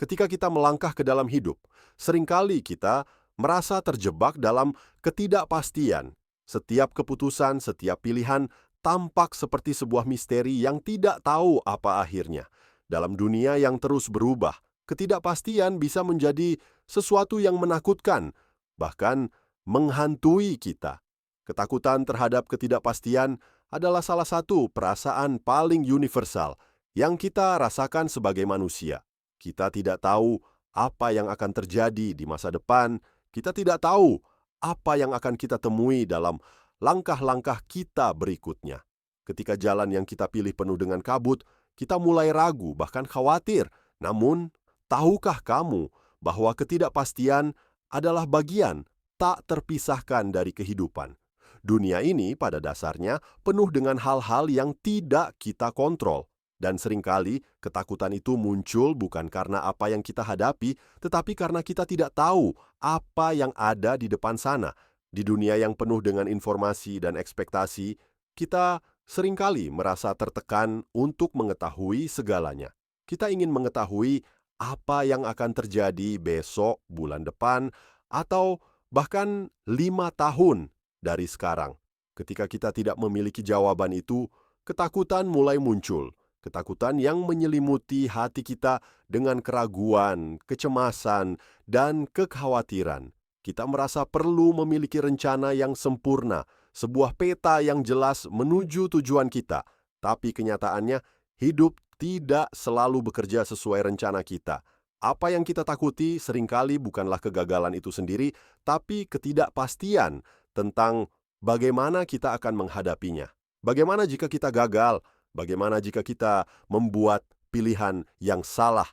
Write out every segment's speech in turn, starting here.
Ketika kita melangkah ke dalam hidup, seringkali kita merasa terjebak dalam ketidakpastian. Setiap keputusan, setiap pilihan tampak seperti sebuah misteri yang tidak tahu apa akhirnya. Dalam dunia yang terus berubah, ketidakpastian bisa menjadi sesuatu yang menakutkan, bahkan menghantui kita. Ketakutan terhadap ketidakpastian adalah salah satu perasaan paling universal yang kita rasakan sebagai manusia. Kita tidak tahu apa yang akan terjadi di masa depan, kita tidak tahu apa yang akan kita temui dalam langkah-langkah kita berikutnya. Ketika jalan yang kita pilih penuh dengan kabut, kita mulai ragu, bahkan khawatir. Namun, tahukah kamu bahwa ketidakpastian adalah bagian tak terpisahkan dari kehidupan? Dunia ini pada dasarnya penuh dengan hal-hal yang tidak kita kontrol. Dan seringkali ketakutan itu muncul bukan karena apa yang kita hadapi, tetapi karena kita tidak tahu apa yang ada di depan sana. Di dunia yang penuh dengan informasi dan ekspektasi, kita seringkali merasa tertekan untuk mengetahui segalanya. Kita ingin mengetahui apa yang akan terjadi besok, bulan depan, atau bahkan 5 tahun dari sekarang. Ketika kita tidak memiliki jawaban itu, ketakutan mulai muncul. Ketakutan yang menyelimuti hati kita dengan keraguan, kecemasan, dan kekhawatiran. Kita merasa perlu memiliki rencana yang sempurna, sebuah peta yang jelas menuju tujuan kita. Tapi kenyataannya, hidup tidak selalu bekerja sesuai rencana kita. Apa yang kita takuti seringkali bukanlah kegagalan itu sendiri, tapi ketidakpastian tentang bagaimana kita akan menghadapinya. Bagaimana jika kita gagal? Bagaimana jika kita membuat pilihan yang salah?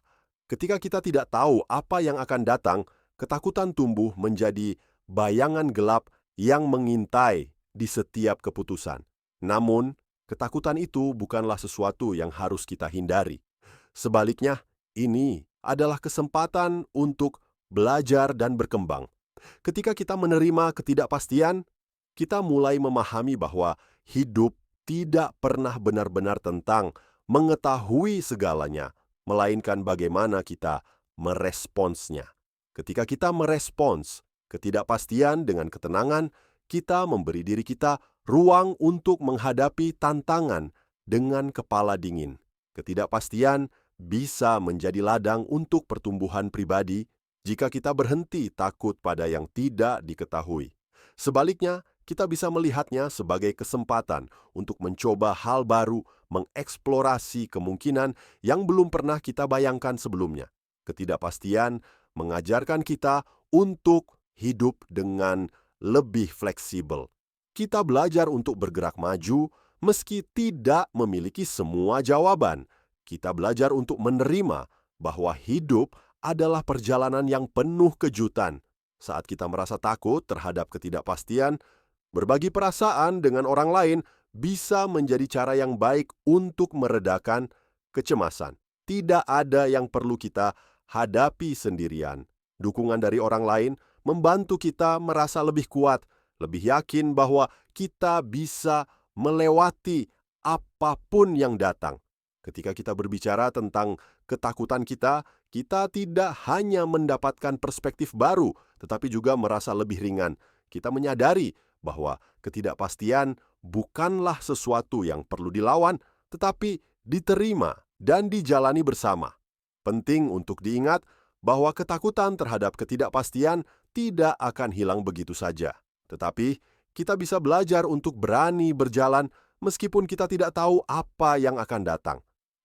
Ketika kita tidak tahu apa yang akan datang, ketakutan tumbuh menjadi bayangan gelap yang mengintai di setiap keputusan. Namun, ketakutan itu bukanlah sesuatu yang harus kita hindari. Sebaliknya, ini adalah kesempatan untuk belajar dan berkembang. Ketika kita menerima ketidakpastian, kita mulai memahami bahwa hidup tidak pernah benar-benar tentang mengetahui segalanya, melainkan bagaimana kita meresponsnya. Ketika kita merespons ketidakpastian dengan ketenangan, kita memberi diri kita ruang untuk menghadapi tantangan dengan kepala dingin. Ketidakpastian bisa menjadi ladang untuk pertumbuhan pribadi jika kita berhenti takut pada yang tidak diketahui. Sebaliknya, kita bisa melihatnya sebagai kesempatan untuk mencoba hal baru, mengeksplorasi kemungkinan yang belum pernah kita bayangkan sebelumnya. Ketidakpastian mengajarkan kita untuk hidup dengan lebih fleksibel. Kita belajar untuk bergerak maju meski tidak memiliki semua jawaban. Kita belajar untuk menerima bahwa hidup adalah perjalanan yang penuh kejutan. Saat kita merasa takut terhadap ketidakpastian, berbagi perasaan dengan orang lain bisa menjadi cara yang baik untuk meredakan kecemasan. Tidak ada yang perlu kita hadapi sendirian. Dukungan dari orang lain membantu kita merasa lebih kuat, lebih yakin bahwa kita bisa melewati apapun yang datang. Ketika kita berbicara tentang ketakutan kita tidak hanya mendapatkan perspektif baru, tetapi juga merasa lebih ringan. Kita menyadari bahwa ketidakpastian bukanlah sesuatu yang perlu dilawan, tetapi diterima dan dijalani bersama. Penting untuk diingat bahwa ketakutan terhadap ketidakpastian tidak akan hilang begitu saja. Tetapi kita bisa belajar untuk berani berjalan meskipun kita tidak tahu apa yang akan datang.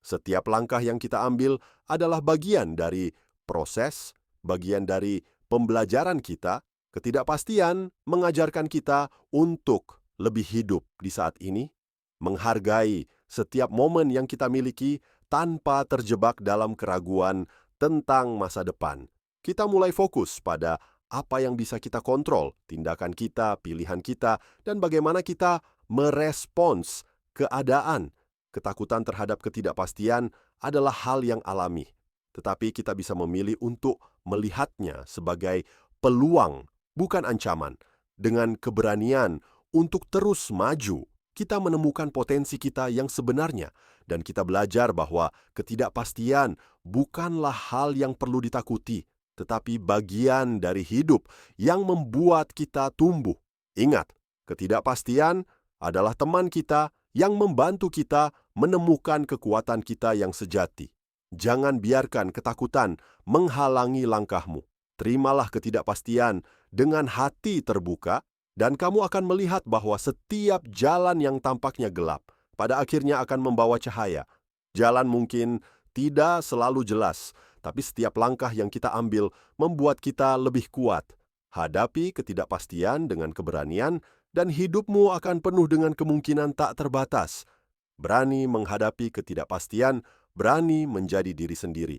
Setiap langkah yang kita ambil adalah bagian dari proses, bagian dari pembelajaran kita. Ketidakpastian mengajarkan kita untuk lebih hidup di saat ini, menghargai setiap momen yang kita miliki tanpa terjebak dalam keraguan tentang masa depan. Kita mulai fokus pada apa yang bisa kita kontrol, tindakan kita, pilihan kita, dan bagaimana kita merespons keadaan. Ketakutan terhadap ketidakpastian adalah hal yang alami, tetapi kita bisa memilih untuk melihatnya sebagai peluang, bukan ancaman. Dengan keberanian untuk terus maju, kita menemukan potensi kita yang sebenarnya Dan kita belajar bahwa ketidakpastian bukanlah hal yang perlu ditakuti, tetapi bagian dari hidup yang membuat kita tumbuh. Ingat, ketidakpastian adalah teman kita yang membantu kita menemukan kekuatan kita yang sejati. Jangan biarkan ketakutan menghalangi langkahmu. Terimalah ketidakpastian dengan hati terbuka, dan kamu akan melihat bahwa setiap jalan yang tampaknya gelap pada akhirnya akan membawa cahaya. Jalan mungkin tidak selalu jelas, tapi setiap langkah yang kita ambil membuat kita lebih kuat. Hadapi ketidakpastian dengan keberanian, dan hidupmu akan penuh dengan kemungkinan tak terbatas. Berani menghadapi ketidakpastian, berani menjadi diri sendiri.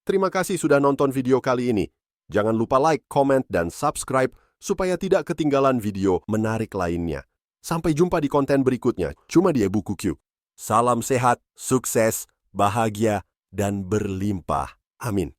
Terima kasih sudah nonton video kali ini. Jangan lupa like, comment, dan subscribe supaya tidak ketinggalan video menarik lainnya. Sampai jumpa di konten berikutnya, cuma di Ebuku Q. Salam sehat, sukses, bahagia, dan berlimpah. Amin.